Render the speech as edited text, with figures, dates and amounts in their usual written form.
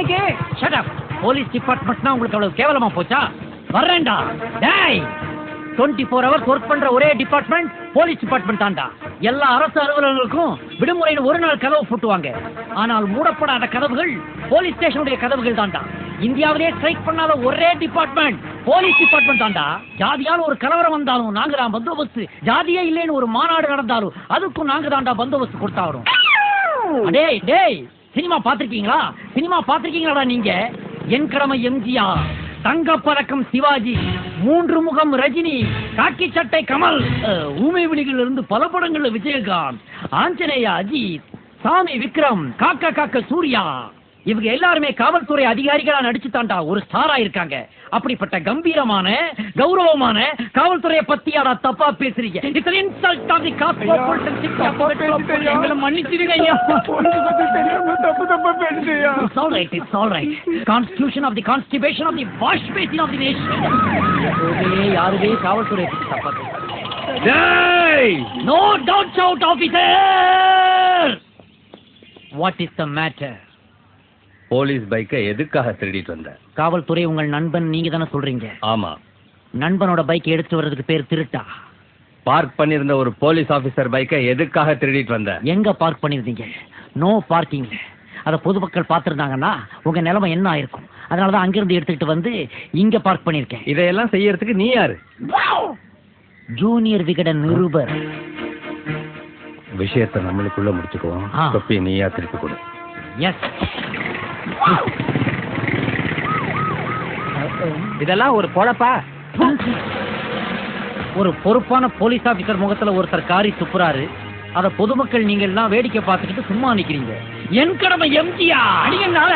இன்னைக்கு shut up. Police டிபார்ட்மெண்ட்னா உங்களுக்கு அவ்வளவு கேவலமா போச்சா? வர்றேன்டா. டேய் 24 hours ஒர்க் பண்ற ஒரே டிபார்ட்மெண்ட் போலீஸ் டிபார்ட்மெண்ட் தான்டா. எல்லா அரசு அலுவலர்களுக்கும் விடுமுறைன்னு ஒரு நாள் கதவு பூட்டுவாங்க. ஆனால் மூடப்படாத கதவுகள் போலீஸ் ஸ்டேஷனுடைய கதவுகள் தான்டா. இந்தியாவிலே ஸ்ட்ரைக் பண்ணாத ஒரே டிபார்ட்மெண்ட் போலீஸ் டிபார்ட்மெண்ட் தான்டா. ஜாதியால ஒரு கலவரம் வந்தாலும் நாங்க தான் பந்தோபஸ்து. ஜாதியே இல்லைன்னு ஒரு மாநாடு நடந்தாலும் அதுக்கும் நாங்க தான்டா பந்தோபஸ்து கொடுத்தாவரும். டேய் டேய் சினிமா பாத்திருக்கீங்களா? சினிமா பாத்திருக்கீங்களா நீங்க? என் கடமை எம்ஜிஆர், தங்கப்பதக்கம் சிவாஜி, 3 முகம் ரஜினி, காக்கி சட்டை கமல், ஊமை விழிகள் இருந்து பல படங்கள்ல விஜயகாந்த், ஆஞ்சநேயா அஜித், சாமி விக்ரம், காக்கா காக்க சூர்யா, இவங்க எல்லாருமே காவல்துறை அதிகாரிகளா நடிச்சு தாண்டா ஒரு ஸ்டாரா இருக்காங்க. அப்படிப்பட்ட கம்பீரமான கௌரவமான காவல்துறையை பத்தியாடா தப்பா பேசுறீங்க? It's insult of the cosmopolitan. எங்களை மன்னிச்சிடுங்க ஐயா. தப்பு தப்பா பேசுறியா? It's all right, it's all right. Constitution of the constipation of the wash basin of the nation. யாருமே காவல்துறை பத்தி தப்பா பேசுறாங்க? No doubt shout officer. What is the matter? Police பைக்கை எதுக்காக திருடிட்டு வந்த? காவல்துறை உங்கள் நண்பன் நீங்க தானே சொல்றீங்க? ஆமா. நண்பனோட பைக் எடுத்து வர்றதுக்கு பேர் திருட்டா? பார்க் பண்ணிருந்த ஒரு போலீஸ் ஆபீசர் பைக்கை எதுக்காக திருடிட்டு வந்த? எங்க பார்க் பண்ணிருந்தீங்க? நோ பார்க்கிங்ல. அத பொதுமக்கள் பார்த்திருந்தாங்கன்னா உங்க நிலைமை என்ன ஆயிருக்கும்? அதனாலதான் அங்கிருந்து எடுத்துக்கிட்டு வந்து இங்க பார்க் பண்ணிருக்கேன். இதையெல்லாம் செய்யறதுக்கு நீ யாரு? ஜூனியர் விகடன் நிருபர். விஷயத்தை நம்மளுக்குள்ள முடிச்சுக்குவோம். தொப்பி நீயா திருப்பி கொடு. எஸ். இதெல்லாம் ஒரு பொழப்பா? ஒரு பொறுப்பான போலீஸ் ஆபீசர் முகத்துல ஒருத்தர் காரி துப்புறாரு. அத பொதுமக்கள் நீங்க எல்லாம் வேடிக்கை பார்த்துக்கிட்டு சும்மா நிக்கிறீங்க. என் கடமை எம்ஜிஆர். அடிங்கனால